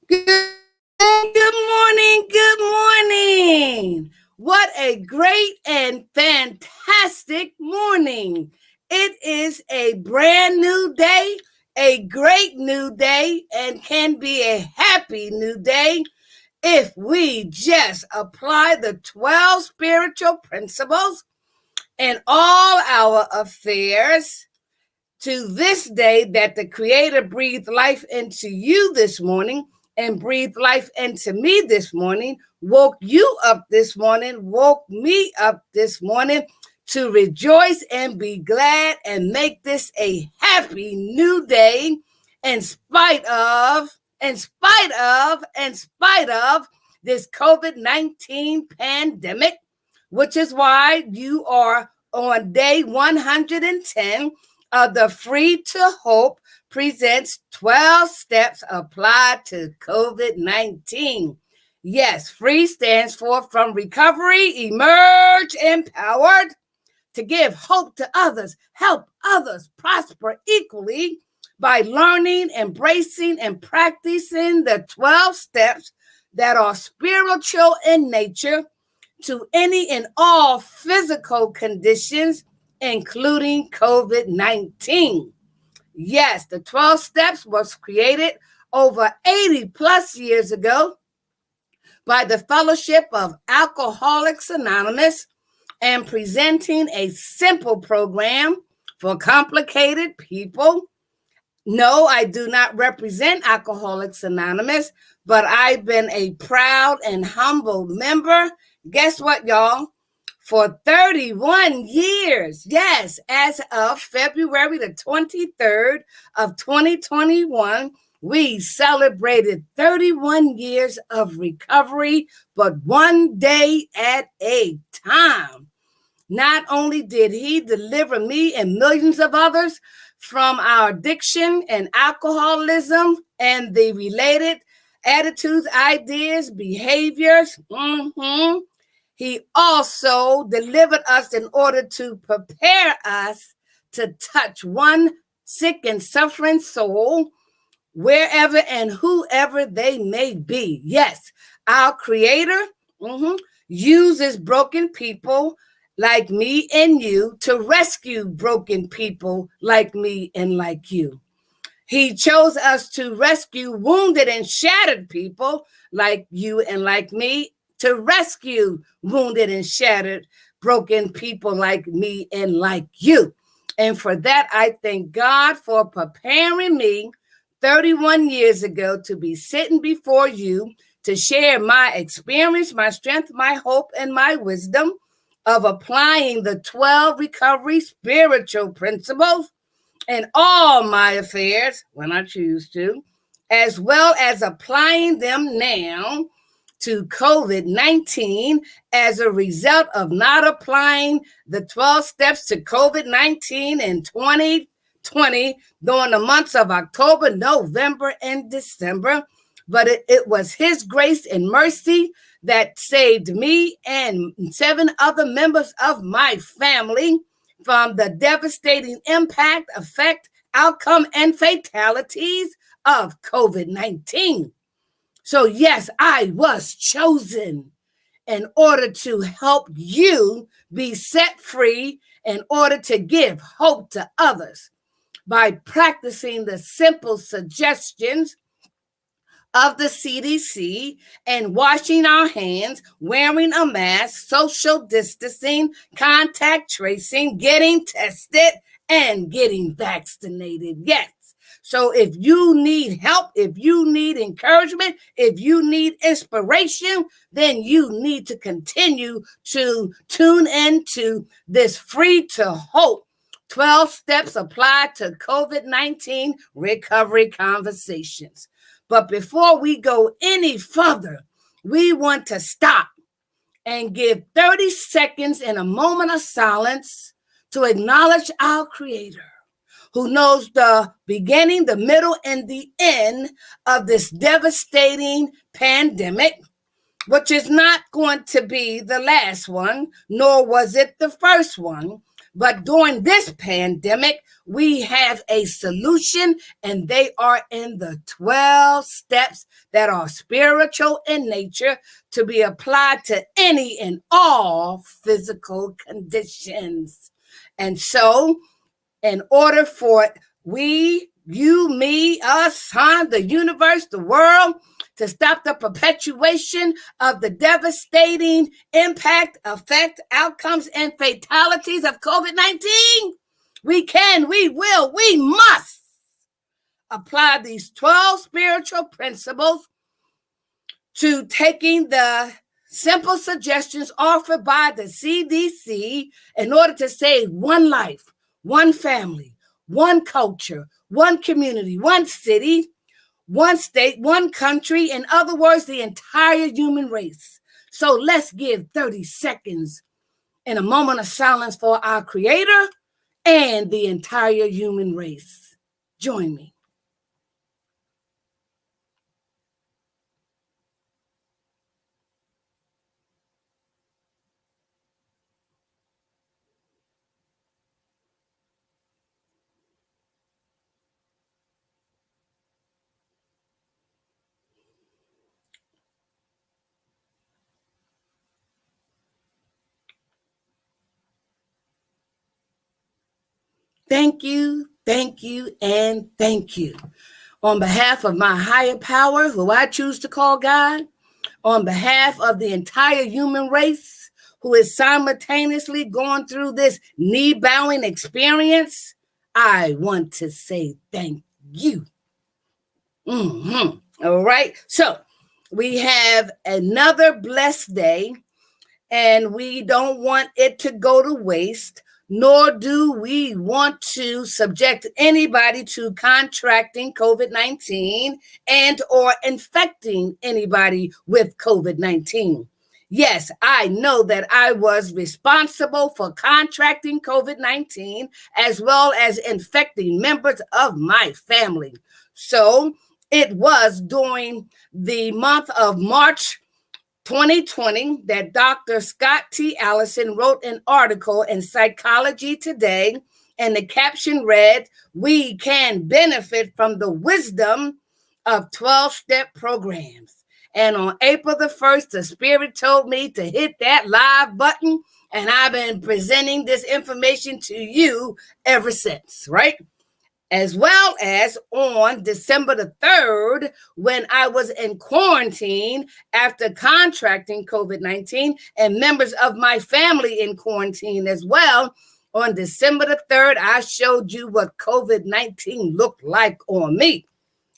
Good morning, good morning. What a great and fantastic morning. It is a brand new day, a great new day, and can be a happy new day if we just apply the 12 spiritual principles in all our affairs to this day that the Creator breathed life into you this morning and breathed life into me this morning, woke you up this morning, woke me up this morning to rejoice and be glad and make this a happy new day in spite of this COVID-19 pandemic, which is why you are on day 110 the Free to Hope presents 12 steps applied to COVID-19. Yes, free stands for from recovery, emerge empowered to give hope to others, help others prosper equally by learning, embracing, and practicing the 12 steps that are spiritual in nature to any and all physical conditions including COVID-19. Yes, the 12 steps was created over 80 plus years ago by the Fellowship of Alcoholics Anonymous and presenting a simple program for complicated people. No, I do not represent Alcoholics Anonymous, but I've been a proud and humble member. Guess what, y'all? For 31 years. Yes, as of February the 23rd of 2021, we celebrated 31 years of recovery, but one day at a time. Not only did he deliver me and millions of others from our addiction and alcoholism and the related attitudes, ideas, behaviors, he also delivered us in order to prepare us to touch one sick and suffering soul wherever and whoever they may be. Yes, our Creator uses broken people like me and you to rescue broken people like me and like you. He chose us to rescue wounded and shattered people like you and like me, to rescue wounded and shattered, broken people like me and like you. And for that, I thank God for preparing me 31 years ago to be sitting before you to share my experience, my strength, my hope, and my wisdom of applying the 12 recovery spiritual principles in all my affairs when I choose to, as well as applying them now to COVID-19 as a result of not applying the 12 steps to COVID-19 in 2020 during the months of October, November, and December. But it was his grace and mercy that saved me and 7 other members of my family from the devastating impact, effect, outcome, and fatalities of COVID-19. So yes, I was chosen in order to help you be set free, in order to give hope to others by practicing the simple suggestions of the CDC and washing our hands, wearing a mask, social distancing, contact tracing, getting tested, and getting vaccinated. Yes. So if you need help, if you need encouragement, if you need inspiration, then you need to continue to tune into this Free to Hope 12 steps applied to COVID-19 recovery conversations. But before we go any further, we want to stop and give 30 seconds in a moment of silence to acknowledge our Creator, who knows the beginning, the middle, and the end of this devastating pandemic, which is not going to be the last one, nor was it the first one. But during this pandemic, we have a solution, and they are in the 12 steps that are spiritual in nature to be applied to any and all physical conditions. And so, in order for we, you, me, us, the universe, the world, to stop the perpetuation of the devastating impact, effect, outcomes, and fatalities of COVID-19, we can, we will, we must apply these 12 spiritual principles to taking the simple suggestions offered by the CDC in order to save one life, one family, one culture, one community, one city, one state, one country, in other words, the entire human race. So let's give 30 seconds in a moment of silence for our Creator and the entire human race. Join me. Thank you, and thank you. On behalf of my higher power, who I choose to call God, on behalf of the entire human race who is simultaneously going through this knee-bowing experience, I want to say thank you. All right. So we have another blessed day, and we don't want it to go to waste, nor do we want to subject anybody to contracting COVID-19 and or infecting anybody with COVID-19. Yes, I know that I was responsible for contracting COVID-19 as well as infecting members of my family. So it was during the month of March 2020 that Dr. Scott T. Allison wrote an article in Psychology Today, and the caption read, "We can benefit from the wisdom of 12-step programs." And on April the 1st, the Spirit told me to hit that live button, and I've been presenting this information to you ever since, right? As well as on December the 3rd, when I was in quarantine after contracting COVID-19, and members of my family in quarantine as well. On December the 3rd, I showed you what COVID-19 looked like on me.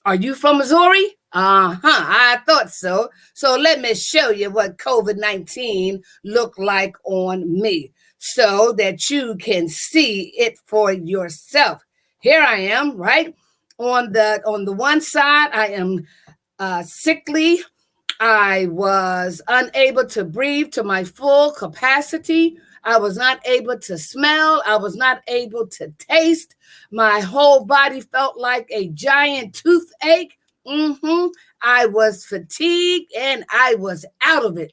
Are you from Missouri? I thought so. So let me show you what COVID-19 looked like on me so that you can see it for yourself. Here I am, right? On the one side, I am sickly. I was unable to breathe to my full capacity. I was not able to smell. I was not able to taste. My whole body felt like a giant toothache. I was fatigued and I was out of it.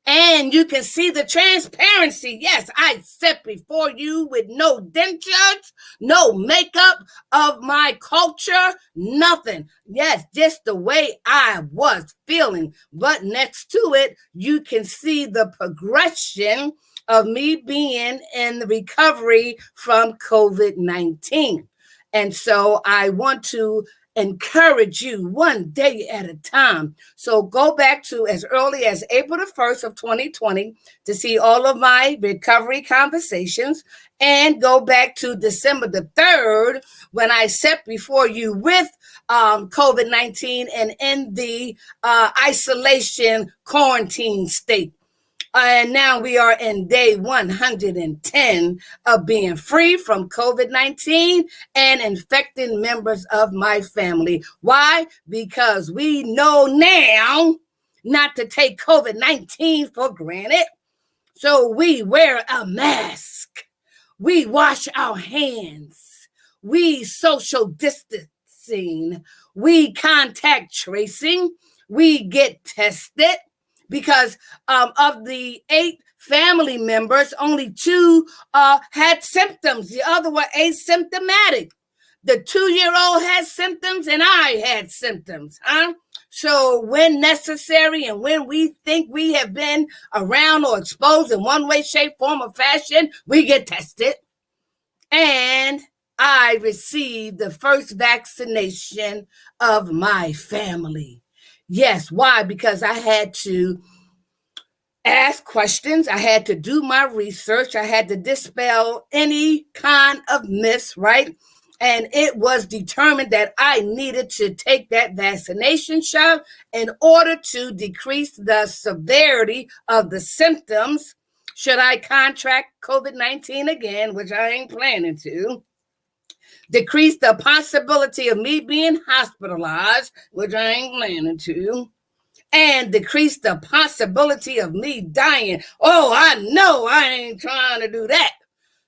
And you can see the transparency. Yes, I sit before you with no dentures, no makeup of my culture, nothing. Yes, just the way I was feeling. But next to it, you can see the progression of me being in the recovery from COVID-19. And so I want to encourage you one day at a time. So go back to as early as April the 1st of 2020 to see all of my recovery conversations, and go back to December the 3rd when I sat before you with COVID-19 and in the isolation quarantine state. And now we are in day 110 of being free from COVID-19 and infecting members of my family. Why? Because we know now not to take COVID-19 for granted. So we wear a mask. We wash our hands. We social distancing. We contact tracing. We get tested. Because of the 8 family members, only 2 had symptoms. The other were asymptomatic. The 2-year-old had symptoms and I had symptoms. So when necessary and when we think we have been around or exposed in one way, shape, form, or fashion, we get tested. And I received the first vaccination of my family. Yes, why? Because I had to ask questions. I had to do my research. I had to dispel any kind of myths, right? And it was determined that I needed to take that vaccination shot in order to decrease the severity of the symptoms should I contract COVID-19 again, which I ain't planning to. Decrease the possibility of me being hospitalized, which I ain't planning to. And decrease the possibility of me dying. Oh, I know I ain't trying to do that.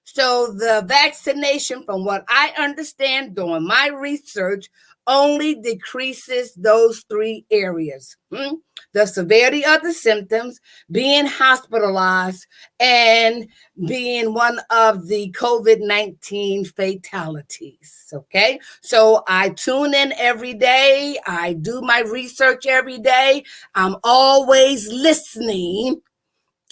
So the vaccination, from what I understand during my research, only decreases those 3 areas. The severity of the symptoms, being hospitalized, and being one of the COVID-19 fatalities. Okay, so I tune in every day. I do my research every day. I'm always listening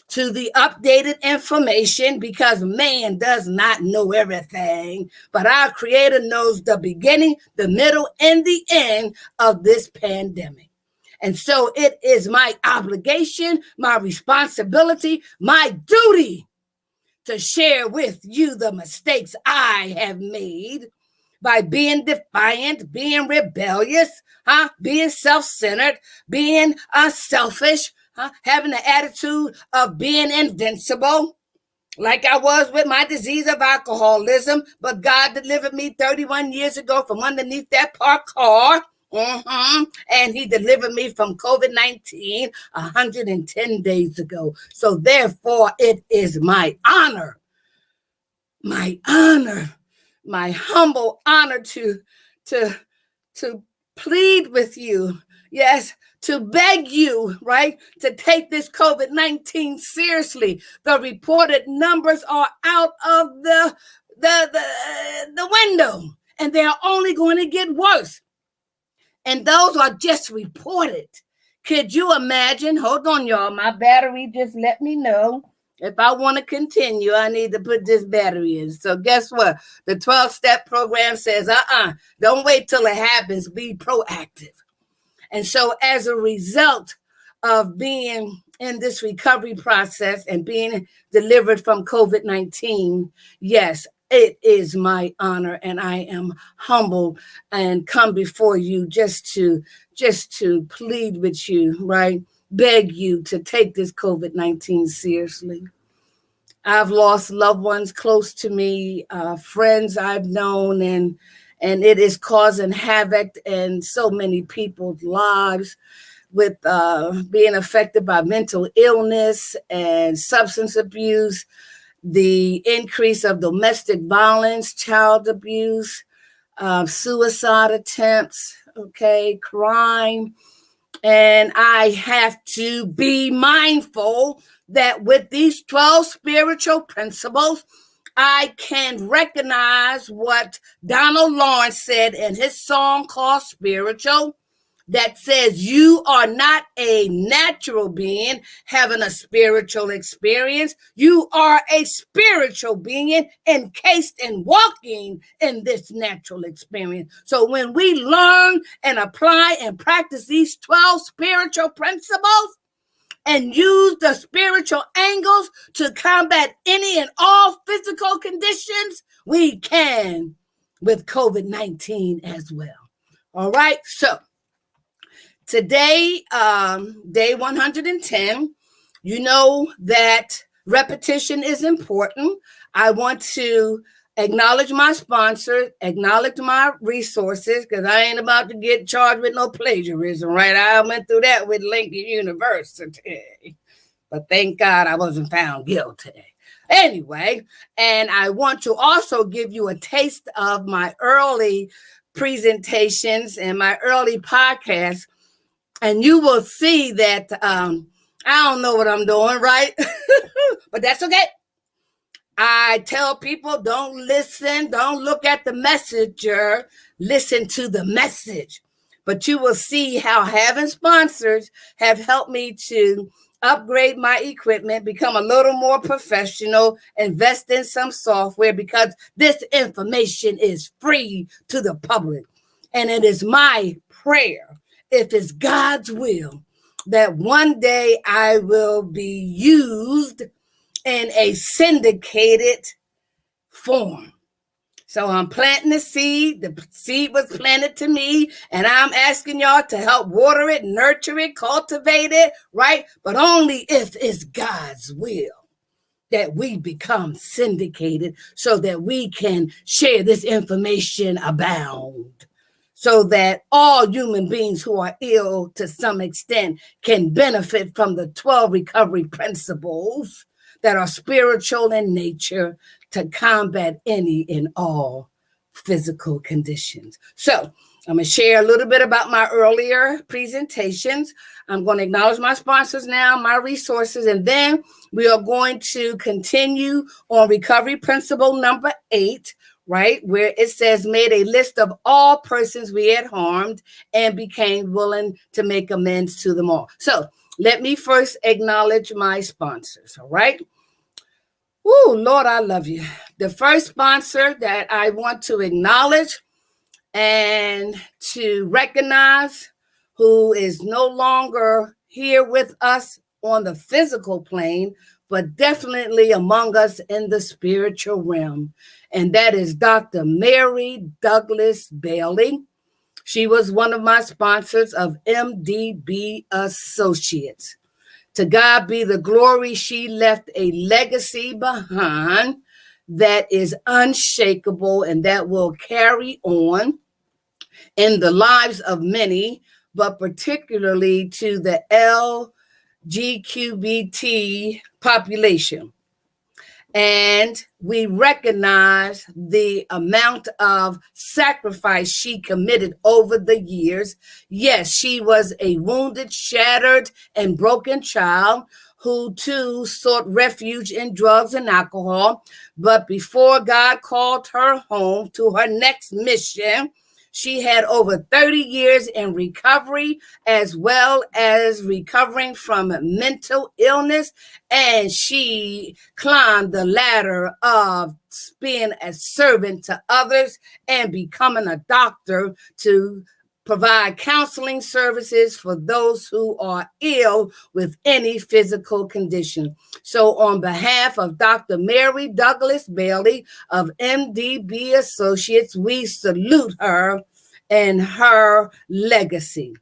to the updated information because man does not know everything, but our Creator knows the beginning, the middle, and the end of this pandemic. And so it is my obligation, my responsibility, my duty to share with you the mistakes I have made by being defiant, being rebellious, being self-centered, being selfish, having the attitude of being invincible, like I was with my disease of alcoholism, but God delivered me 31 years ago from underneath that parked car. And he delivered me from COVID-19 110 days ago. So therefore, it is my honor, my humble honor to plead with you. Yes, to beg you, right, to take this COVID-19 seriously. The reported numbers are out of the window, and they're only going to get worse. And those are just reported. Could you imagine? Hold on, y'all. My battery just let me know. If I want to continue, I need to put this battery in. So guess what? The 12-step program says, don't wait till it happens. Be proactive. And so as a result of being in this recovery process and being delivered from COVID-19, yes, it is my honor, and I am humbled and come before you just to plead with you, right? Beg you to take this COVID-19 seriously. I've lost loved ones close to me, friends I've known, and it is causing havoc in so many people's lives with being affected by mental illness and substance abuse, the increase of domestic violence, child abuse, suicide attempts, okay, crime. And I have to be mindful that with these 12 spiritual principles, I can recognize what Donald Lawrence said in his song called Spiritual, that says you are not a natural being having a spiritual experience. You are a spiritual being encased and walking in this natural experience. So when we learn and apply and practice these 12 spiritual principles and use the spiritual angles to combat any and all physical conditions, we can with COVID-19 as well. All right, so today, day 110, you know that repetition is important. I want to acknowledge my sponsor, acknowledge my resources, because I ain't about to get charged with no plagiarism, right? I went through that with Lincoln University, but thank God I wasn't found guilty. Anyway, and I want to also give you a taste of my early presentations and my early podcasts. And you will see that I don't know what I'm doing, right? But that's okay. I tell people, don't listen, don't look at the messenger, listen to the message. But you will see how having sponsors have helped me to upgrade my equipment, become a little more professional, invest in some software, because this information is free to the public. And it is my prayer, if it's God's will, that one day I will be used in a syndicated form. So I'm planting the seed. The seed was planted to me, and I'm asking y'all to help water it, nurture it, cultivate it, right? But only if it's God's will that we become syndicated so that we can share this information abound, so that all human beings who are ill to some extent can benefit from the 12 recovery principles that are spiritual in nature to combat any and all physical conditions. So I'm going to share a little bit about my earlier presentations. I'm going to acknowledge my sponsors now, my resources, and then we are going to continue on recovery principle number 8, right, where it says, made a list of all persons we had harmed and became willing to make amends to them all. So let me first acknowledge my sponsors, all right? Ooh, Lord, I love you. The first sponsor that I want to acknowledge and to recognize, who is no longer here with us on the physical plane, but definitely among us in the spiritual realm. And that is Dr. Mary Douglas Bailey. She was one of my sponsors of MDB Associates. To God be the glory. She left a legacy behind that is unshakable and that will carry on in the lives of many, but particularly to the LGBTQ population. And we recognize the amount of sacrifice she committed over the years. Yes, she was a wounded, shattered, and broken child who too sought refuge in drugs and alcohol. But before God called her home to her next mission, she had over 30 years in recovery, as well as recovering from mental illness. And she climbed the ladder of being a servant to others and becoming a doctor to provide counseling services for those who are ill with any physical condition. So on behalf of Dr. Mary Douglas Bailey of MDB Associates, we salute her and her legacy.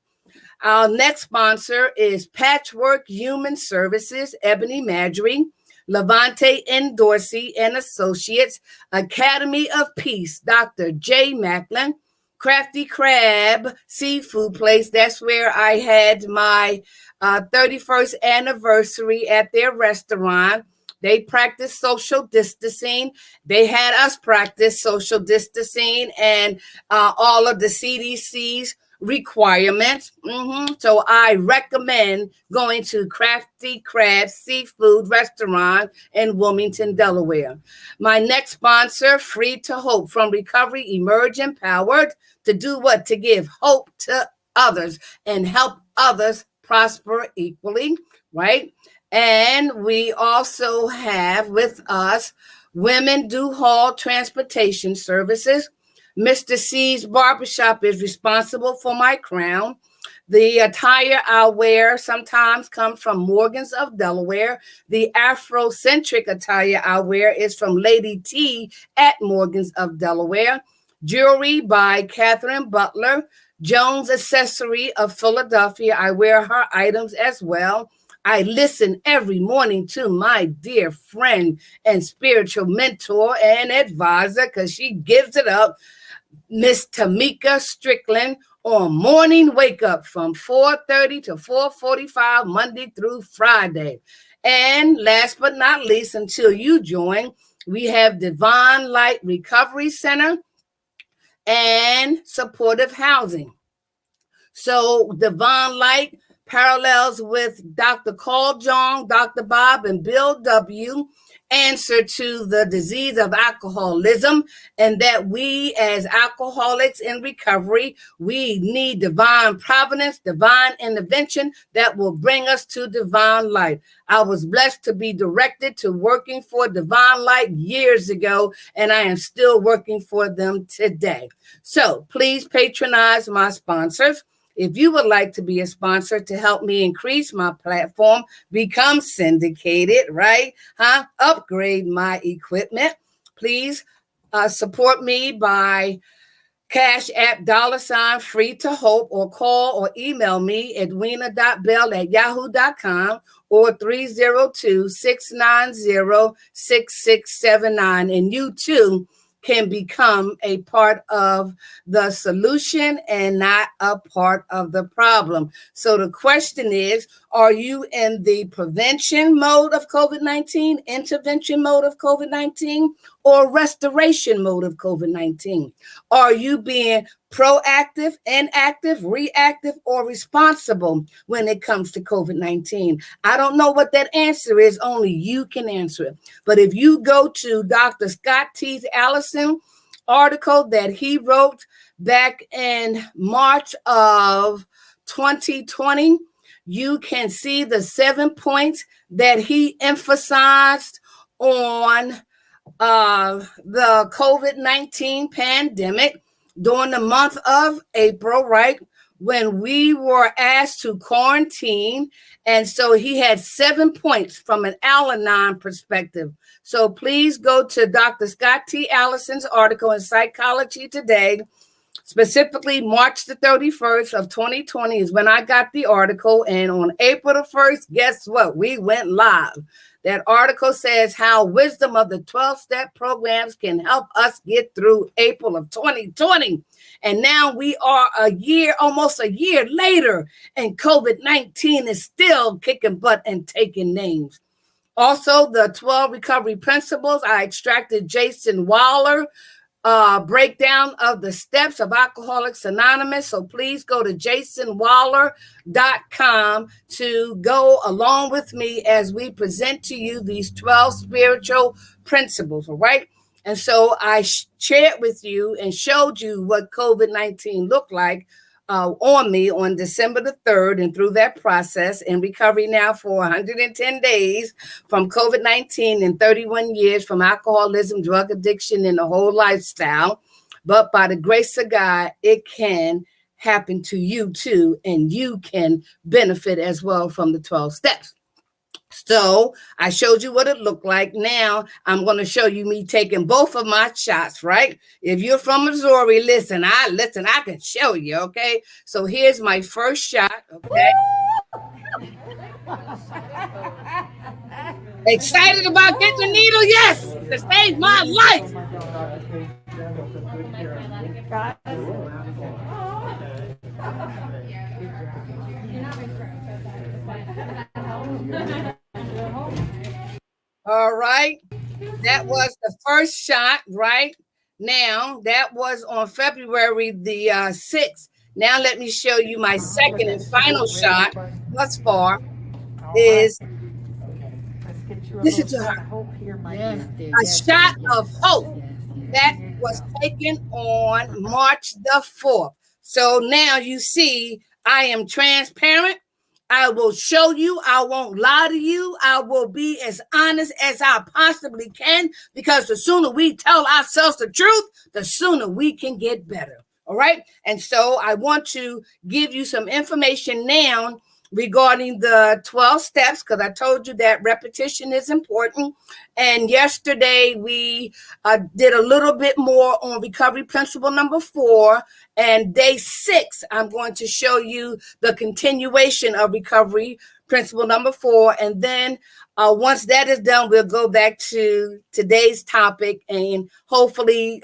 Our next sponsor is Patchwork Human Services, Ebony Marjorie, Levante N. Dorsey and Associates, Academy of Peace, Dr. J. Macklin, Crafty Crab Seafood Place. That's where I had my 31st anniversary at their restaurant. They practice social distancing. They had us practice social distancing and all of the CDC's requirements. So I recommend going to Crafty Crab Seafood Restaurant in Wilmington, Delaware. My next sponsor, Free to Hope, from Recovery Emerge Empowered, to do what? To give hope to others and help others prosper equally, right? And we also have with us Women Do Haul Transportation Services. Mr. C's Barbershop is responsible for my crown. The attire I wear sometimes comes from Morgan's of Delaware. The Afrocentric attire I wear is from Lady T at Morgan's of Delaware. Jewelry by Catherine Butler. Jones Accessory of Philadelphia. I wear her items as well. I listen every morning to my dear friend and spiritual mentor and advisor, because she gives it up, Miss Tamika Strickland, on Morning Wake Up from 4:30 to 4:45, Monday through Friday. And last but not least, until you join, we have Divine Light Recovery Center and supportive housing. So Divine Light parallels with Dr. Carl Jung, Dr. Bob, and Bill W. answer to the disease of alcoholism, and that we as alcoholics in recovery, we need divine providence, divine intervention that will bring us to divine light. I was blessed to be directed to working for Divine Light years ago, and I am still working for them today. So please patronize my sponsors. If you would like to be a sponsor to help me increase my platform, become syndicated, right? Upgrade my equipment, please support me by Cash App $ free to hope, or call or email me edwina.bell@yahoo.com or 302-690-6679. And you too can become a part of the solution and not a part of the problem. So the question is, are you in the prevention mode of COVID-19, intervention mode of COVID-19, or restoration mode of COVID-19? Are you being proactive, inactive, reactive, or responsible when it comes to COVID-19? I don't know what that answer is. Only you can answer it. But if you go to Dr. Scott T. Allison article that he wrote back in March of 2020, you can see the 7 points that he emphasized on the COVID-19 pandemic during the month of April, right? When we were asked to quarantine. And so he had 7 points from an Al-Anon perspective. So please go to Dr. Scott T. Allison's article in Psychology Today. Specifically, March the 31st of 2020 is when I got the article. And on April the 1st, guess what? We went live. That article says how wisdom of the 12-step programs can help us get through April of 2020. And now we are almost a year later, and COVID-19 is still kicking butt and taking names. Also, the 12 recovery principles, I extracted Jason Waller breakdown of the steps of Alcoholics Anonymous. So please go to jasonwaller.com to go along with me as we present to you these 12 spiritual principles, all right? And so I shared with you and showed you what COVID-19 looked like on me on December the 3rd, and through that process in recovery now for 110 days from COVID-19 and 31 years from alcoholism, drug addiction, and the whole lifestyle. But by the grace of God, it can happen to you too, and you can benefit as well from the 12 steps. So I showed you what it looked like. Now I'm going to show you me taking both of my shots, right? If you're from Missouri, listen, I can show you, okay? So here's my first shot, okay? Excited about getting the needle? Yes, to save my life. All right. That was the first shot, right? Now, that was on February the 6th. Now, let me show you my second and final shot thus far is, listen to her, a shot of hope that was taken on March the 4th. So now you see, I am transparent. I will show you. I won't lie to you. I will be as honest as I possibly can, because the sooner we tell ourselves the truth, the sooner we can get better. All right. And so I want to give you some information now regarding the 12 steps, because I told you that repetition is important. And yesterday we did a little bit more on recovery principle number 4. And day 6, I'm going to show you the continuation of recovery principle number 4. And then once that is done, we'll go back to today's topic and hopefully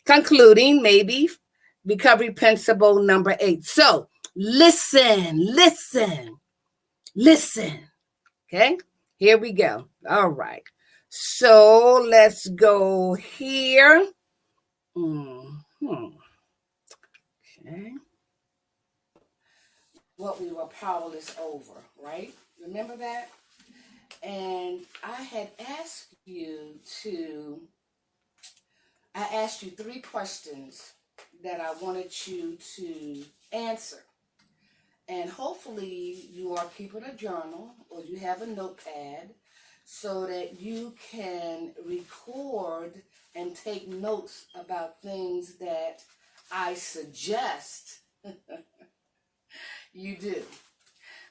concluding maybe recovery principle number 8. So listen. Okay, here we go. All right. So let's go here. Okay. what we were powerless over, right? Remember that? And I asked you three questions that I wanted you to answer. And hopefully you are keeping a journal or you have a notepad so that you can record and take notes about things that I suggest you do,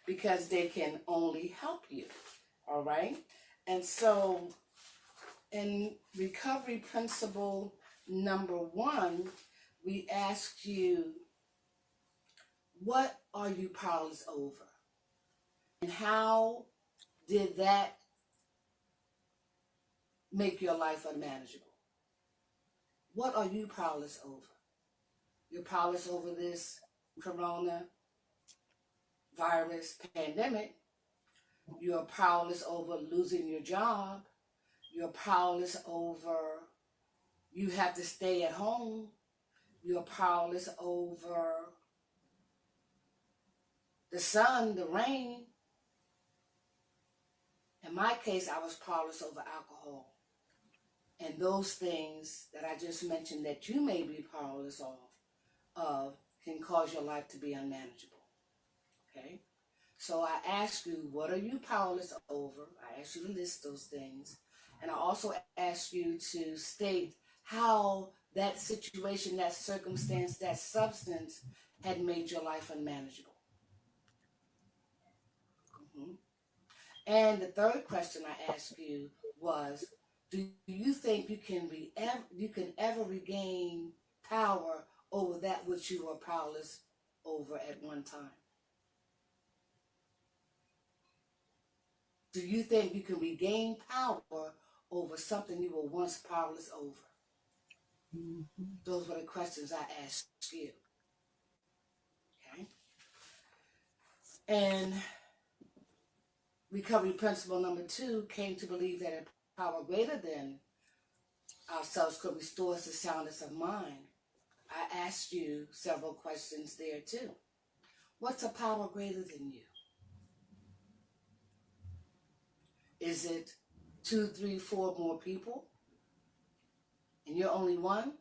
because they can only help you. All right? And so in recovery principle number 1, we asked you, what are you powerless over? And how did that make your life unmanageable? What are you powerless over? You're powerless over this coronavirus pandemic. You're powerless over losing your job. You're powerless over you have to stay at home. You're powerless over the sun, the rain. In my case, I was powerless over alcohol. And those things that I just mentioned that you may be powerless of can cause your life to be unmanageable. Okay? So I ask you, what are you powerless over? I ask you to list those things. And I also ask you to state how that situation, that circumstance, that substance had made your life unmanageable. Mm-hmm. And the third question I asked you was, do you think you can ever regain power over that which you were powerless over at one time? Do you think you can regain power over something you were once powerless over? Mm-hmm. Those were the questions I asked you. Okay? And recovery principle number 2 came to believe that a power greater than ourselves could restore us to soundness of mind. I asked you several questions there too. What's a power greater than you? Is it 2, 3, 4 more people? And you're only one?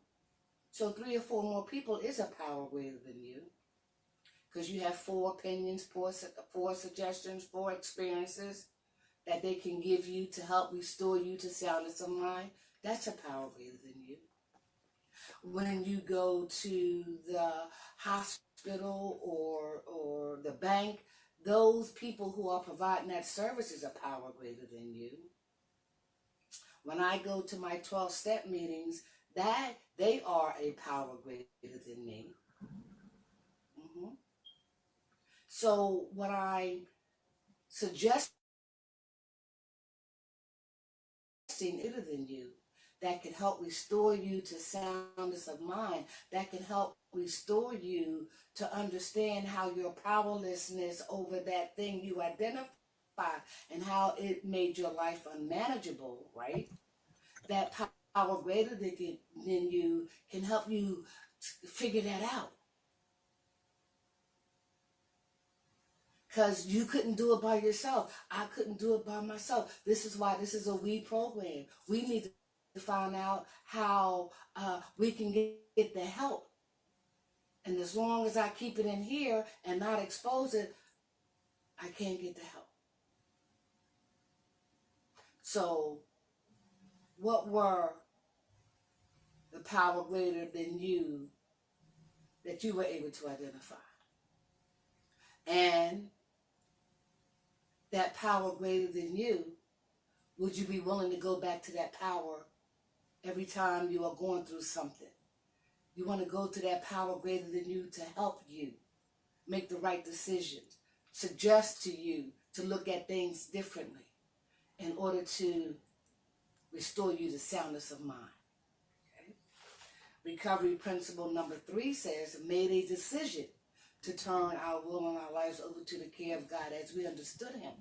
So 3 or 4 more people is a power greater than you. Because you have 4 opinions, 4 suggestions, 4 experiences that they can give you to help restore you to soundness of mind. That's a power greater than you. When you go to the hospital or the bank, those people who are providing that service is a power greater than you. When I go to my 12-step meetings, that they are a power greater than me. Mm-hmm. So what I suggest greater than you, that can help restore you to soundness of mind, that can help restore you to understand how your powerlessness over that thing you identify and how it made your life unmanageable, right? That power greater than you can help you figure that out. Because you couldn't do it by yourself. I couldn't do it by myself. This is why this is a we program. We need to find out how we can get the help. And as long as I keep it in here and not expose it, I can't get the help. So what were the power greater than you that you were able to identify? And that power greater than you, would you be willing to go back to that power every time you are going through something? You want to go to that power greater than you to help you make the right decisions, suggest to you to look at things differently in order to restore you to soundness of mind. Okay? Recovery principle number 3 says, made a decision to turn our will and our lives over to the care of God as we understood Him.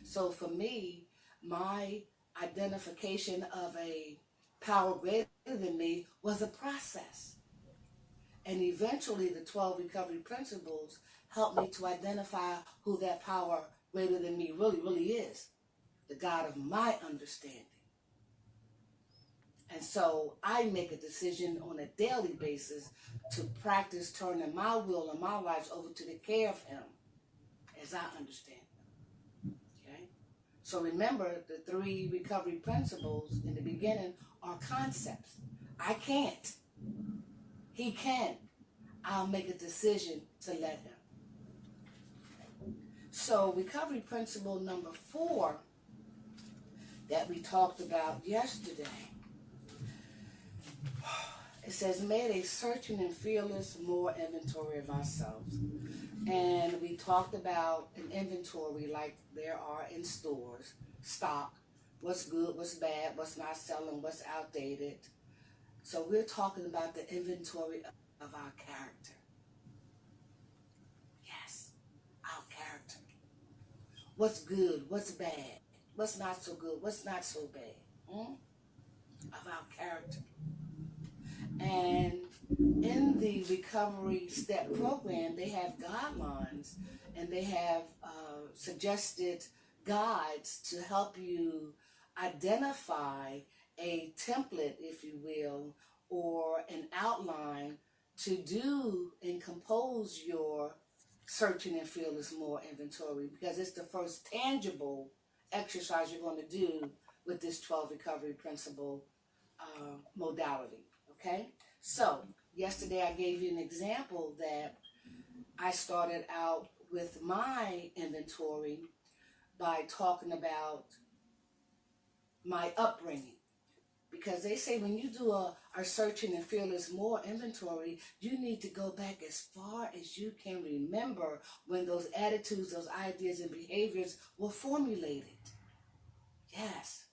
So for me, my identification of a power greater than me was a process. And eventually, the 12 recovery principles helped me to identify who that power greater than me really is, the God of my understanding. And so I make a decision on a daily basis to practice turning my will and my life over to the care of Him as I understand them. Okay? So remember, the 3 recovery principles in the beginning are concepts. I can't. He can. I'll make a decision to let Him. So recovery principle number 4 that we talked about yesterday, it says, made a searching and fearless more inventory of ourselves. And we talked about an inventory like there are in stores, stock, what's good, what's bad, what's not selling, what's outdated. So we're talking about the inventory of our character. Yes, our character. What's good, what's bad, what's not so good, what's not so bad. Of our character. And in the recovery step program, they have guidelines and they have suggested guides to help you identify a template, if you will, or an outline to do and compose your searching and fearless more inventory, because it's the first tangible exercise you're going to do with this 12 recovery principle modality. Okay, so yesterday I gave you an example that I started out with my inventory by talking about my upbringing, because they say when you do a searching and fearless more inventory, you need to go back as far as you can remember when those attitudes, those ideas and behaviors were formulated. Yes.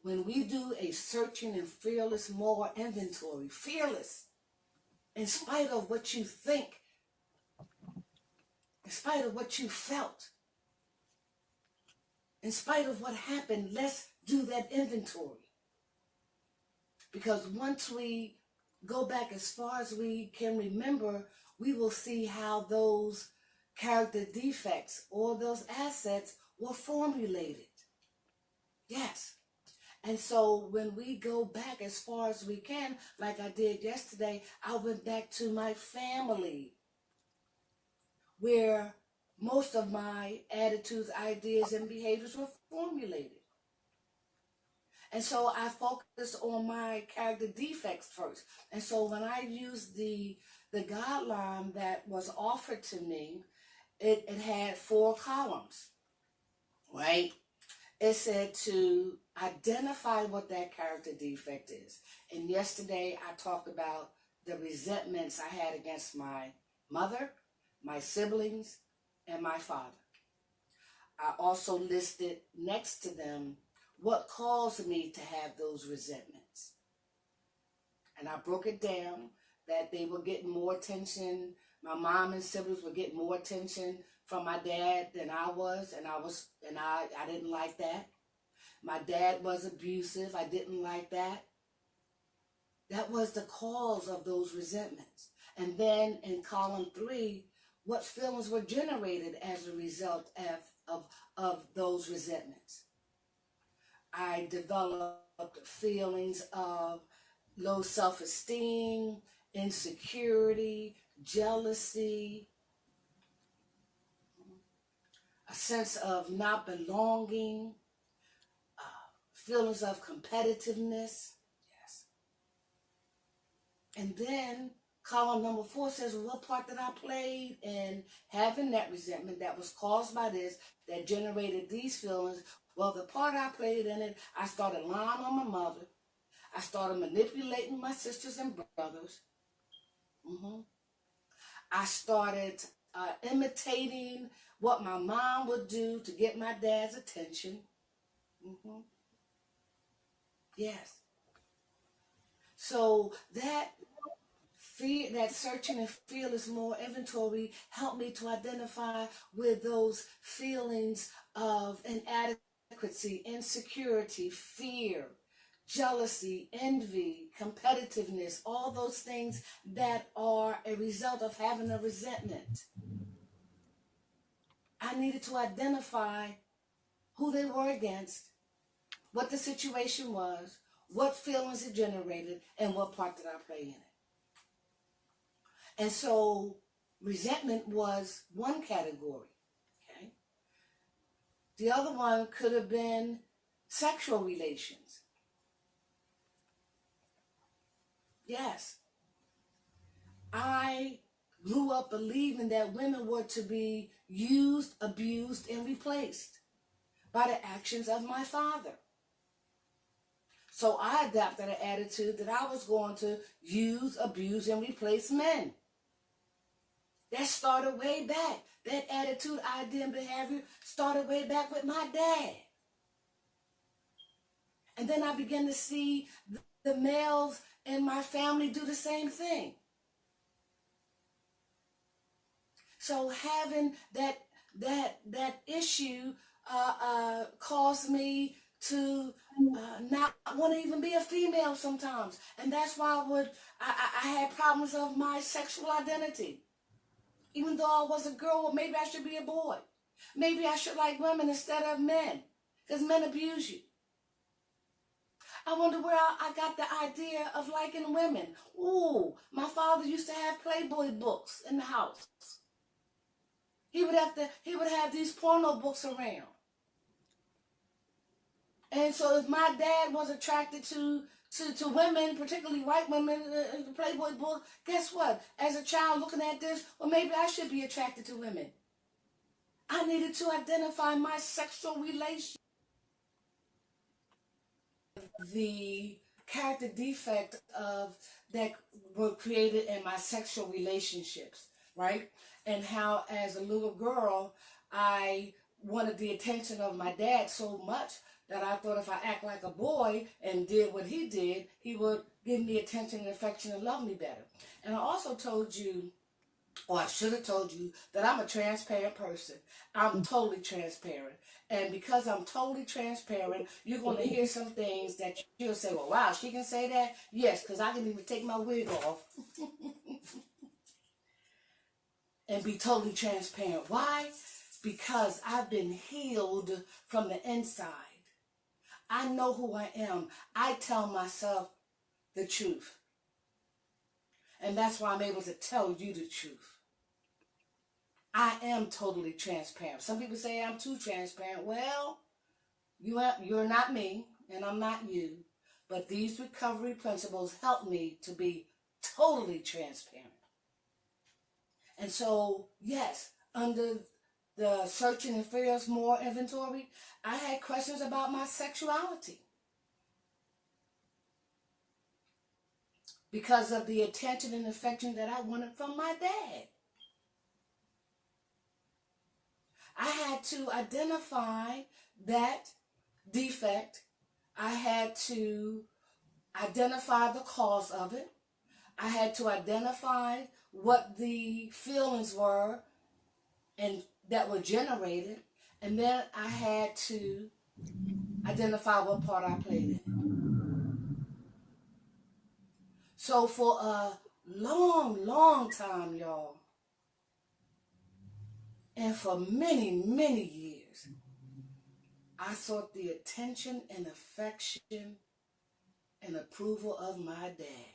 When we do a searching and fearless more inventory, fearless, in spite of what you think, in spite of what you felt, in spite of what happened, let's do that inventory. Because once we go back as far as we can remember, we will see how those character defects or those assets were formulated. Yes. And so when we go back as far as we can, like I did yesterday, I went back to my family, where most of my attitudes, ideas, and behaviors were formulated. And so I focused on my character defects first. And so when I used the guideline that was offered to me, it had 4 columns, right? It said to identify what that character defect is. And yesterday I talked about the resentments I had against my mother, my siblings, and my father. I also listed next to them what caused me to have those resentments. And I broke it down that they were getting more attention. My mom and siblings were getting more attention from my dad than I was, and I didn't like that. My dad was abusive. I didn't like that. That was the cause of those resentments. And then in column 3, what feelings were generated as a result of those resentments. I developed feelings of low self-esteem, insecurity, jealousy, a sense of not belonging, feelings of competitiveness. Yes. And then column number 4 says, what part did I play in having that resentment that was caused by this, that generated these feelings? Well, the part I played in it, I started lying on my mother. I started manipulating my sisters and brothers. I started imitating what my mom would do to get my dad's attention. Yes. So that searching and fearless more inventory helped me to identify with those feelings of inadequacy, insecurity, fear, jealousy, envy, competitiveness, all those things that are a result of having a resentment. I needed to identify who they were against, what the situation was, what feelings it generated, and what part did I play in it. And so resentment was one category. Okay. The other one could have been sexual relations. Yes. I grew up believing that women were to be used, abused, and replaced by the actions of my father. So I adopted an attitude that I was going to use, abuse, and replace men. That started way back. That attitude, idea, and behavior started way back with my dad. And then I began to see the males in my family do the same thing. So having that issue caused me to not want to even be a female sometimes, and that's why I had problems of my sexual identity. Even though I was a girl, well, maybe I should be a boy. Maybe I should like women instead of men, because men abuse you. I wonder where I got the idea of liking women. Ooh, my father used to have Playboy books in the house. He would have these porno books around. And so if my dad was attracted to women, particularly white women, the Playboy book, guess what? As a child looking at this, well, maybe I should be attracted to women. I needed to identify my sexual relation. The character defect of that were created in my sexual relationships, right? And how as a little girl, I wanted the attention of my dad so much that I thought if I act like a boy and did what he did, he would give me attention and affection and love me better. And I also told you, or I should have told you, that I'm a transparent person. I'm totally transparent. And because I'm totally transparent, you're going to hear some things that you'll say, well, wow, she can say that? Yes, because I can even take my wig off and be totally transparent. Why? Because I've been healed from the inside. I know who I am. I tell myself the truth. And that's why I'm able to tell you the truth. I am totally transparent. Some people say I'm too transparent. Well, you're not me, and I'm not you. But these recovery principles help me to be totally transparent. And so, yes, under the Searching and Fears More inventory, I had questions about my sexuality. Because of the attention and affection that I wanted from my dad. I had to identify that defect. I had to identify the cause of it. I had to identify what the feelings were and that were generated. And then I had to identify what part I played in it. So for a long, long time, y'all, and for many, many years, I sought the attention and affection and approval of my dad.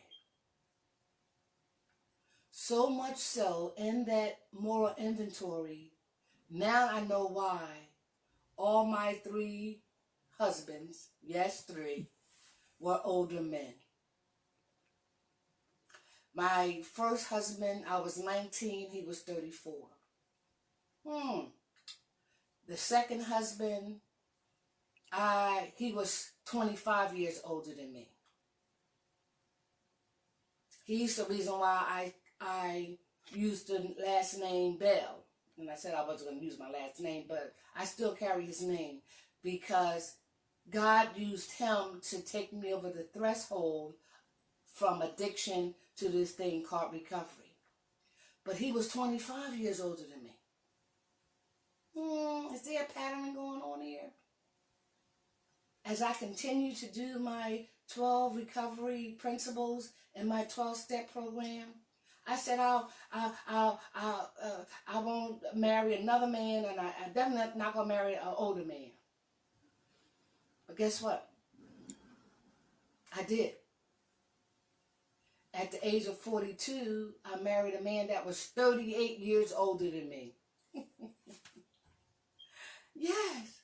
So much so in that moral inventory, now I know why all my 3 husbands, yes, 3, were older men. My first husband, I was 19, he was 34. The second husband, he was 25 years older than me. He's the reason why I used the last name Bell. And I said I wasn't going to use my last name, but I still carry his name because God used him to take me over the threshold from addiction to this thing called recovery. But he was 25 years older than me. Is there a pattern going on here? As I continue to do my 12 recovery principles in my 12-step program. I said I won't marry another man, and I definitely not gonna marry an older man. But guess what? I did. At the age of 42, I married a man that was 38 years older than me. Yes.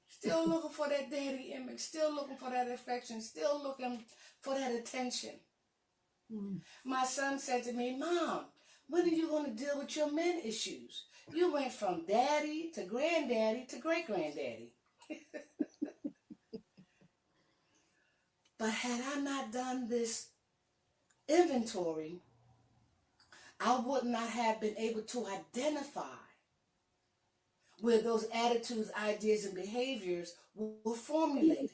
Still looking for that daddy image, still looking for that affection, still looking for that attention. My son said to me, Mom, when are you going to deal with your men issues? You went from daddy to granddaddy to great-granddaddy. But had I not done this inventory, I would not have been able to identify where those attitudes, ideas, and behaviors were formulated.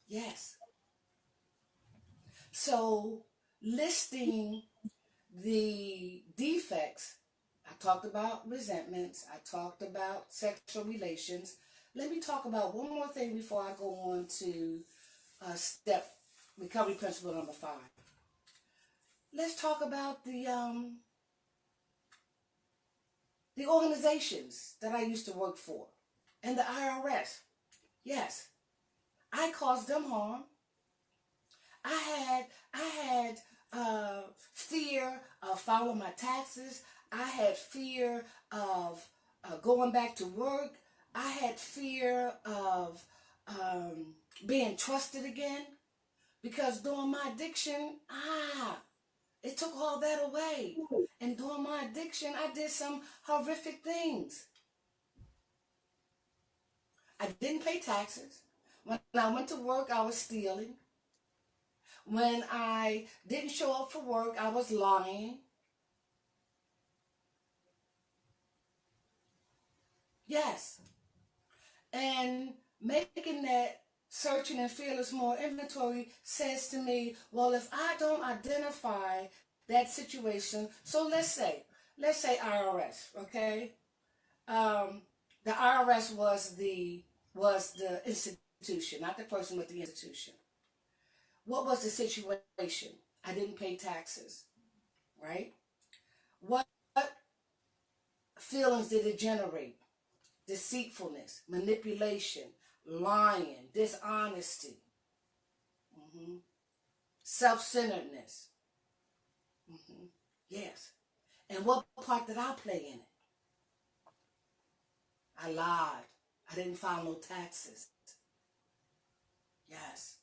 Yes. So, listing the defects, I talked about resentments, I talked about sexual relations. Let me talk about one more thing before I go on to step recovery principle number 5. Let's talk about the organizations that I used to work for and the IRS. Yes, I caused them harm. I had fear of filing my taxes. I had fear of going back to work. I had fear of being trusted again, because during my addiction, it took all that away. And during my addiction, I did some horrific things. I didn't pay taxes. When I went to work, I was stealing. When I didn't show up for work, I was lying. Yes. And making that searching and fearless more inventory says to me, well, if I don't identify that situation, so let's say IRS, okay? The IRS was the institution, not the person, with the institution. What was the situation? I didn't pay taxes, right? What feelings did it generate? Deceitfulness, manipulation, lying, dishonesty, self-centeredness. Yes. And what part did I play in it? I lied. I didn't file no taxes. Yes.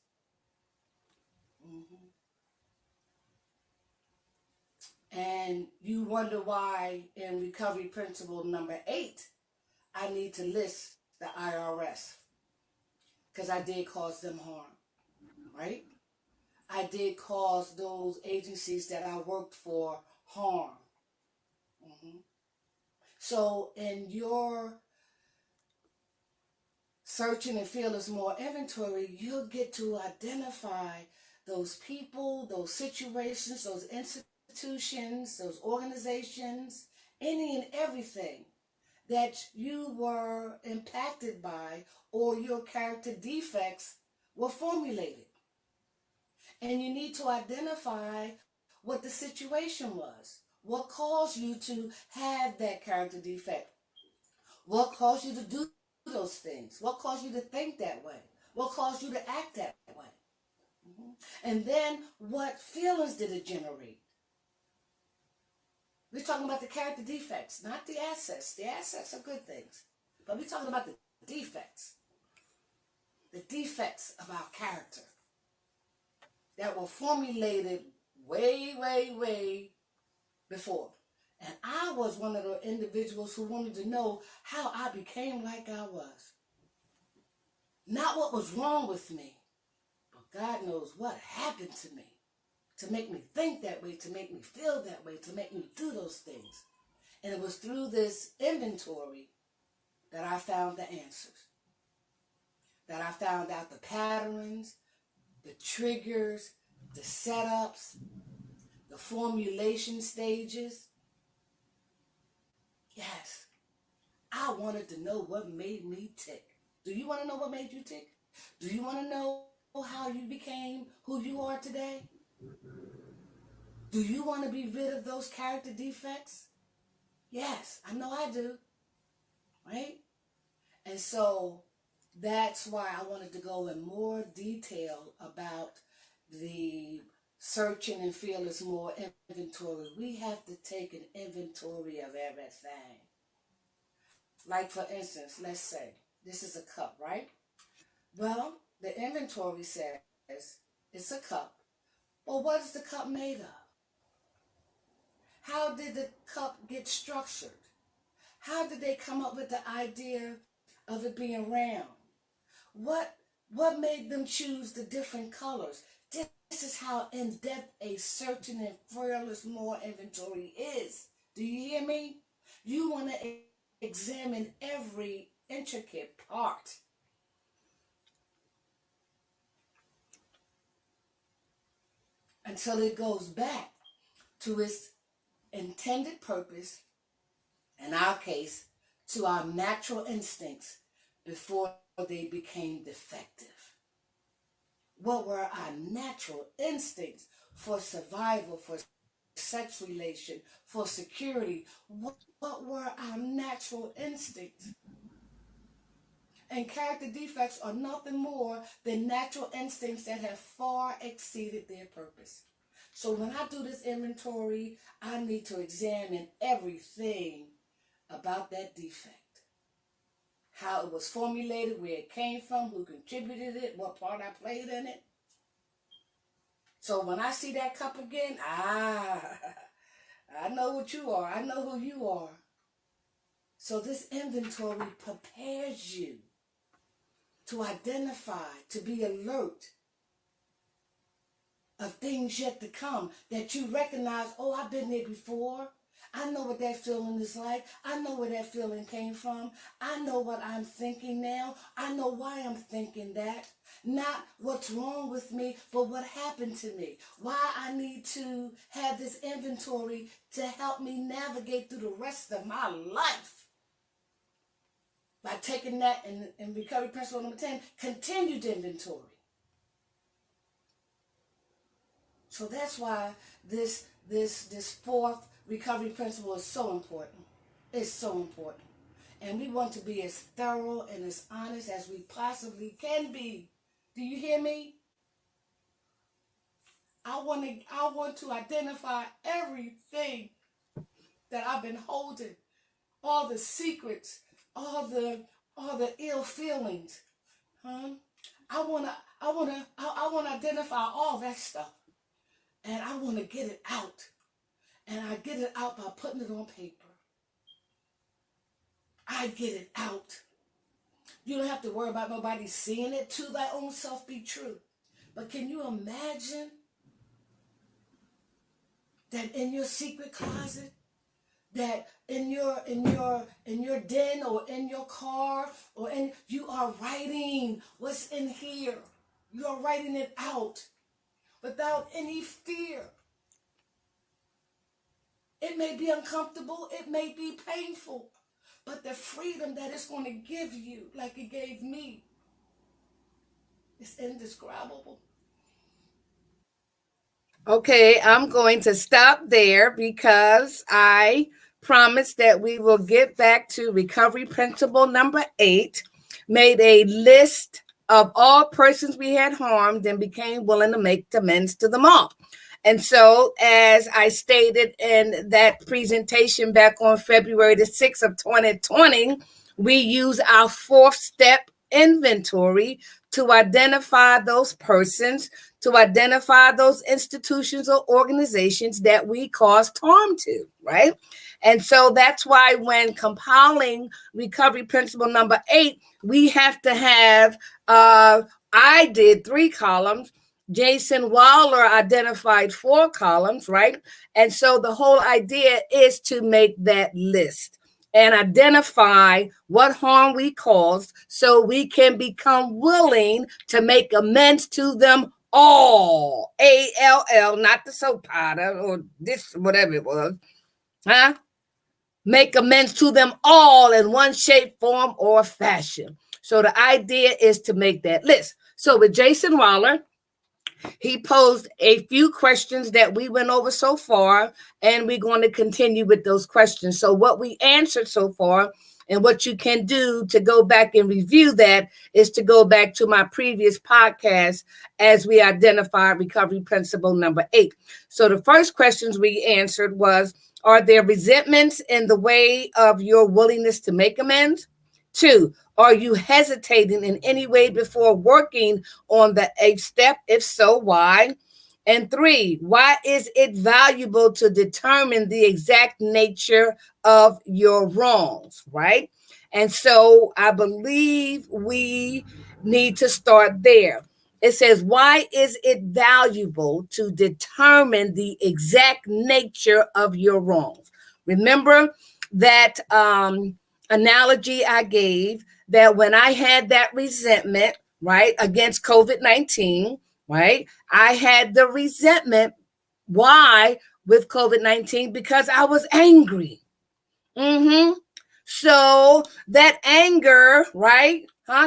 And you wonder why in recovery principle number 8, I need to list the IRS, because I did cause them harm, right? I did cause those agencies that I worked for harm. So in your searching and fearless more inventory, you'll get to identify those people, those situations, those institutions, those organizations, any and everything that you were impacted by, or your character defects were formulated. And you need to identify what the situation was. What caused you to have that character defect? What caused you to do those things? What caused you to think that way? What caused you to act that way? And then what feelings did it generate? We're talking about the character defects, not the assets. The assets are good things. But we're talking about the defects. The defects of our character that were formulated way, way, way before. And I was one of the individuals who wanted to know how I became like I was. Not what was wrong with me, but God knows what happened to me to make me think that way, to make me feel that way, to make me do those things. And it was through this inventory that I found the answers, that I found out the patterns, the triggers, the setups, the formulation stages. Yes, I wanted to know what made me tick. Do you want to know what made you tick? Do you want to know how you became who you are today? Do you want to be rid of those character defects? Yes, I know I do, right? And so that's why I wanted to go in more detail about the searching and fearless more inventory. We have to take an inventory of everything. Like, for instance, let's say this is a cup, right? Well, the inventory says it's a cup. Well, what is the cup made of? How did the cup get structured? How did they come up with the idea of it being round? What what made them choose the different colors? This is how in depth a searching and fearless more inventory is. Do you hear me? You want to examine every intricate part until it goes back to its intended purpose, in our case, to our natural instincts before they became defective. What were our natural instincts for survival, for sex relation, for security? What were our natural instincts? And character defects are nothing more than natural instincts that have far exceeded their purpose. So when I do this inventory, I need to examine everything about that defect. How it was formulated, where it came from, who contributed it, what part I played in it. So when I see that cup again, I know what you are. I know who you are. So this inventory prepares you to identify, to be alert of things yet to come, that you recognize, oh, I've been there before. I know what that feeling is like. I know where that feeling came from. I know what I'm thinking now. I know why I'm thinking that. Not what's wrong with me, but what happened to me. Why I need to have this inventory to help me navigate through the rest of my life. By taking that in recovery principle number 10, continued inventory. So that's why this fourth recovery principle is so important. It's so important. And we want to be as thorough and as honest as we possibly can be. Do you hear me? I want to identify everything that I've been holding, all the secrets, all the ill feelings. Huh? I wanna identify all that stuff. And I want to get it out. And I get it out by putting it on paper. I get it out. You don't have to worry about nobody seeing it. To thy own self be true. But can you imagine that in your secret closet, that in your den or in your car or you are writing what's in here. You are writing it out without any fear. It may be uncomfortable, it may be painful, but the freedom that it's going to give you, like it gave me, is indescribable. Okay, I'm going to stop there because I promised that we will get back to recovery principle number 8, made a list of all persons we had harmed and became willing to make amends to them all. And so, as I stated in that presentation back on February the 6th of 2020, we use our 4th step inventory to identify those persons, to identify those institutions or organizations that we caused harm to, right? And so that's why when compiling recovery principle number 8, we have to have, I did 3 columns. Jason Waller identified 4 columns, right? And so the whole idea is to make that list and identify what harm we caused so we can become willing to make amends to them all. ALL, not the soap powder or this, whatever it was. Huh? make amends to them all in one shape, form, or fashion. So the idea is to make that list. So with Jason Waller, he posed a few questions that we went over so far, and we're going to continue with those questions. So what we answered so far and what you can do to go back and review that is to go back to my previous podcast as we identified recovery principle number 8. So the first questions we answered was, are there resentments in the way of your willingness to make amends? 2, are you hesitating in any way before working on the 8th step? If so, why? And 3, why is it valuable to determine the exact nature of your wrongs, right? And so I believe we need to start there. It says, why is it valuable to determine the exact nature of your wrongs? Remember that analogy I gave, that when I had that resentment, right, against COVID-19, right, I had the resentment. Why? With COVID-19, because I was angry. So that anger, right,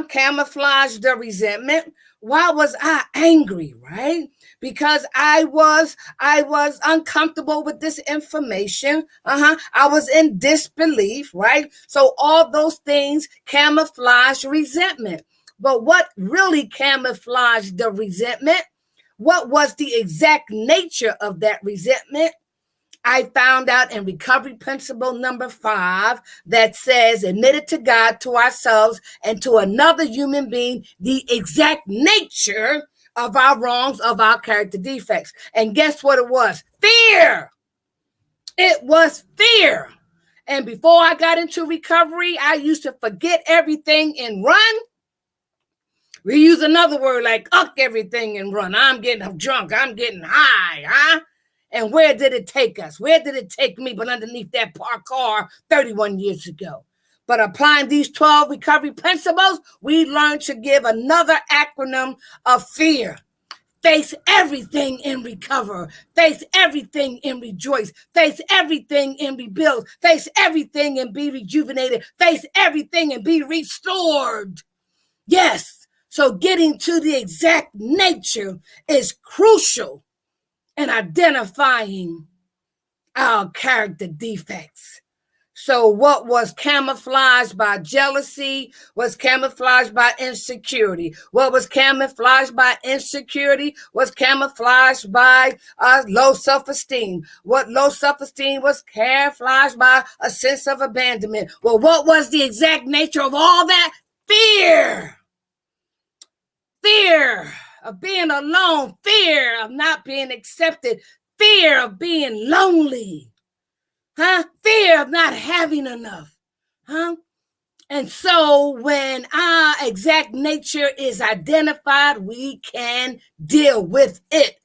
camouflaged the resentment. Why was I angry, right? Because I was uncomfortable with this information. I was in disbelief, right? So all those things camouflage resentment. But what really camouflaged the resentment? What was the exact nature of that resentment? I found out in recovery principle number 5 that says, admit it to God, to ourselves, and to another human being, the exact nature of our wrongs, of our character defects. And guess what it was? Fear. It was fear. And before I got into recovery, I used to forget everything and run. We use another word like everything and run. I'm getting drunk. I'm getting high, And where did it take us? Where did it take me but underneath that parked car 31 years ago? But applying these 12 recovery principles, we learned to give another acronym of fear. Face everything and recover. Face everything and rejoice. Face everything and rebuild. Face everything and be rejuvenated. Face everything and be restored. Yes. So getting to the exact nature is crucial in identifying our character defects. So what was camouflaged by jealousy was camouflaged by insecurity. What was camouflaged by insecurity was camouflaged by low self-esteem. What low self-esteem was camouflaged by a sense of abandonment. Well, what was the exact nature of all that? Fear. Fear of being alone, fear of not being accepted, fear of being lonely, fear of not having enough, And so when our exact nature is identified, we can deal with it.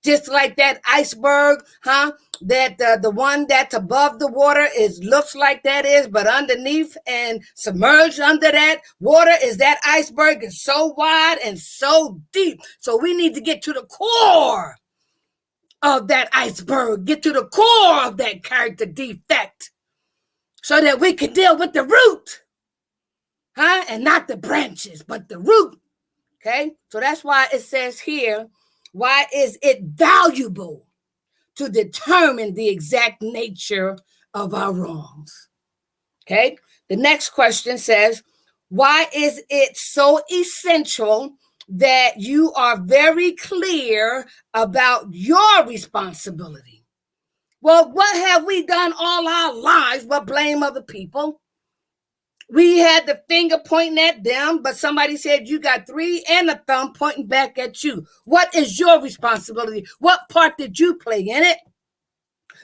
Just like that iceberg, that the one that's above the water looks like that is, but underneath and submerged under that water is that iceberg is so wide and so deep. So we need to get to the core of that iceberg, get to the core of that character defect so that we can deal with the root, and not the branches, but the root. Okay, so that's why it says here, why is it valuable to determine the exact nature of our wrongs? Okay, the next question says, why is it so essential that you are very clear about your responsibility? Well, what have we done all our lives but blame other people? We had the finger pointing at them, but somebody said you got 3 and a thumb pointing back at you. What is your responsibility? What part did you play in it?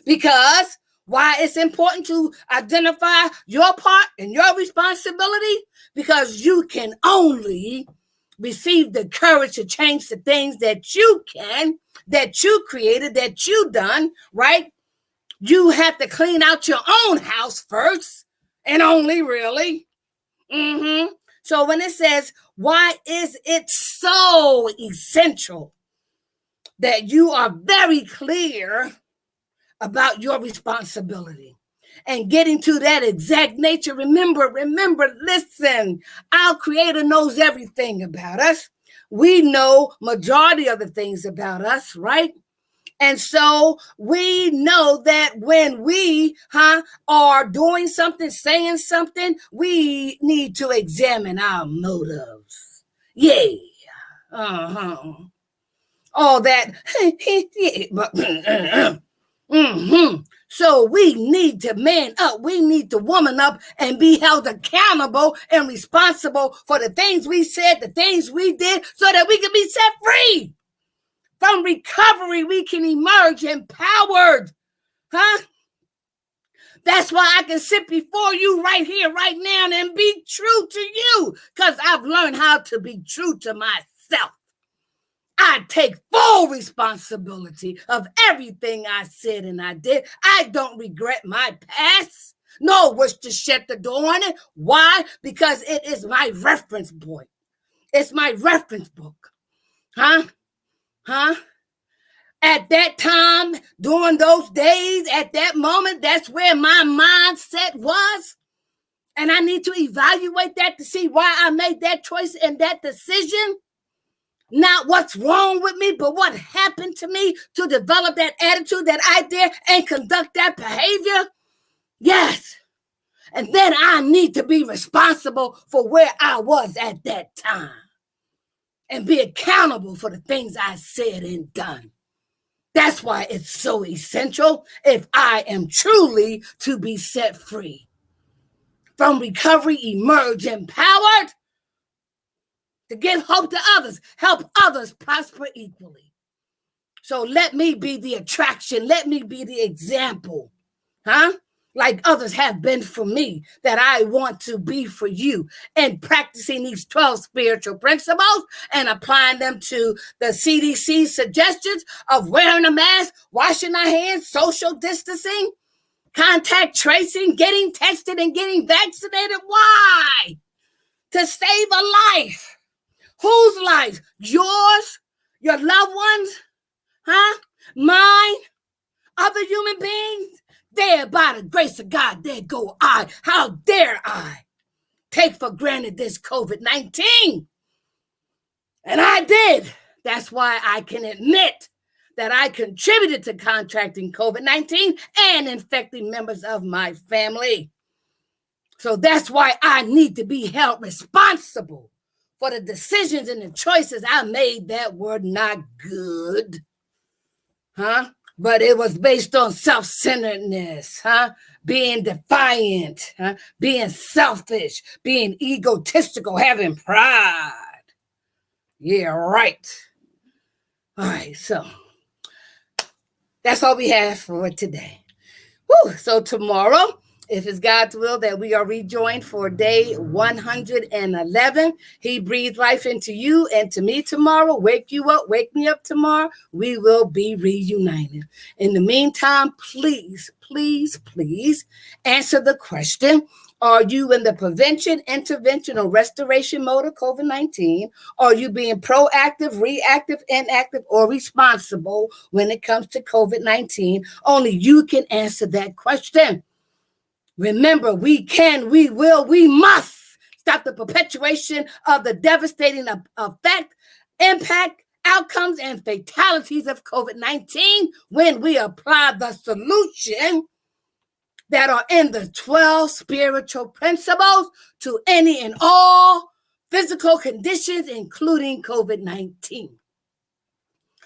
Because why it's important to identify your part and your responsibility? Because you can only receive the courage to change the things that you can, that you created, that you done, right? You have to clean out your own house first, and only really. So when it says, why is it so essential that you are very clear about your responsibility? and getting to that exact nature. Remember, listen, our Creator knows everything about us. We know majority of the things about us, right? And so we know that when we are doing something, saying something, we need to examine our motives. Yeah. All that. So we need to man up. We need to woman up and be held accountable and responsible for the things we said, the things we did, so that we can be set free. From recovery, we can emerge empowered. That's why I can sit before you right here, right now, and be true to you, because I've learned how to be true to myself. I take full responsibility of everything I said and I did. I don't regret my past, nor wish to shut the door on it. Why? Because it is my reference point. It's my reference book. At that time, during those days, at that moment, that's where my mindset was. And I need to evaluate that to see why I made that choice and that decision. Not what's wrong with me, but what happened to me to develop that attitude that I did and conduct that behavior. Yes. And then I need to be responsible for where I was at that time and be accountable for the things I said and done. That's why it's so essential if I am truly to be set free. From recovery, emerge empowered to give hope to others, help others prosper equally. So let me be the attraction. Let me be the example, like others have been for me, that I want to be for you. And practicing these 12 spiritual principles and applying them to the CDC suggestions of wearing a mask, washing our hands, social distancing, contact tracing, getting tested and getting vaccinated. Why? To save a life. Whose life? Yours? Your loved ones? Mine? Other human beings? There, by the grace of God, there go I. How dare I take for granted this COVID-19? And I did. That's why I can admit that I contributed to contracting COVID-19 and infecting members of my family. So that's why I need to be held responsible for the decisions and the choices I made that were not good. But it was based on self-centeredness, being defiant, being selfish, being egotistical, having pride. Yeah, right. All right, so that's all we have for today. So tomorrow, if it's God's will that we are rejoined for day 111, He breathed life into you and to me tomorrow. Wake you up, wake me up tomorrow. We will be reunited. In the meantime, please answer the question. Are you in the prevention, intervention, or restoration mode of COVID-19? Are you being proactive, reactive, inactive, or responsible when it comes to COVID-19? Only you can answer that question. Remember, we can, we will, we must stop the perpetuation of the devastating effect, impact, outcomes, and fatalities of COVID-19 when we apply the solution that are in the 12 spiritual principles to any and all physical conditions, including COVID-19.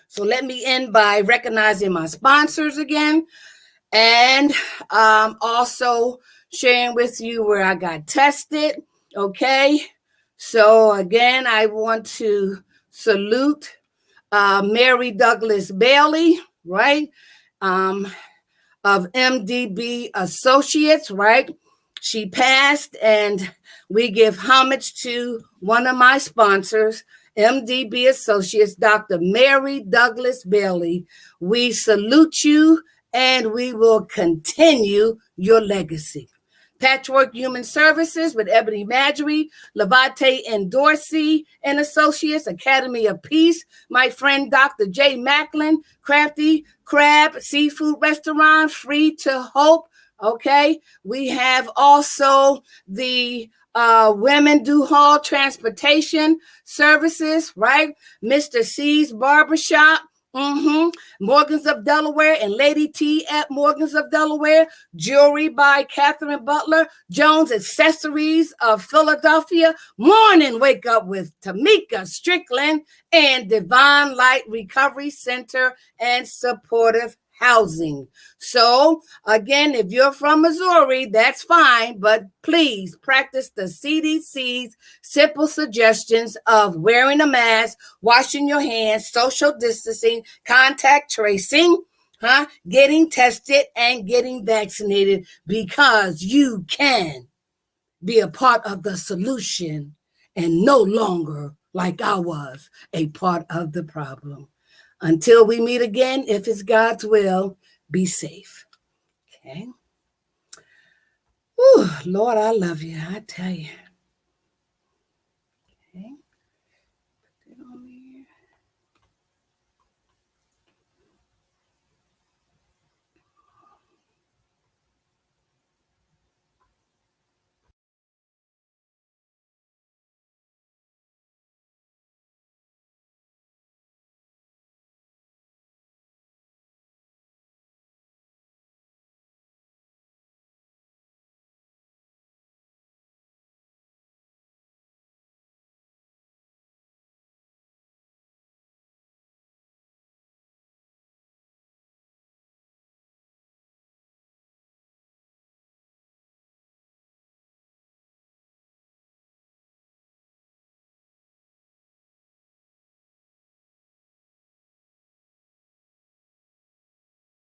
So let me end by recognizing my sponsors again, and also sharing with you where I got tested. Okay, so again, I want to salute Mary Douglas Bailey, right? Of MDB Associates, right? She passed, and we give homage to one of my sponsors, MDB Associates, Dr. Mary Douglas Bailey. We salute you, and we will continue your legacy. Patchwork Human Services with Ebony Marjorie, Levante and Dorsey and Associates, Academy of Peace, my friend Dr. J. Macklin, Crafty Crab Seafood Restaurant, Free to Hope, Okay, we have also the women do hall transportation services, right? Mr. C's Barbershop, Morgans of Delaware, and Lady T at Morgans of Delaware. Jewelry by Catherine Butler. Jones Accessories of Philadelphia. Morning Wake Up with Tamika Strickland, and Divine Light Recovery Center and Supportive Housing. So again, if you're from Missouri, that's fine, but please practice the CDC's simple suggestions of wearing a mask, washing your hands, social distancing, contact tracing, getting tested, and getting vaccinated, because you can be a part of the solution and no longer, like I was, a part of the problem. Until we meet again, if it's God's will, be safe. Okay. Whew, Lord, I love you. I tell you.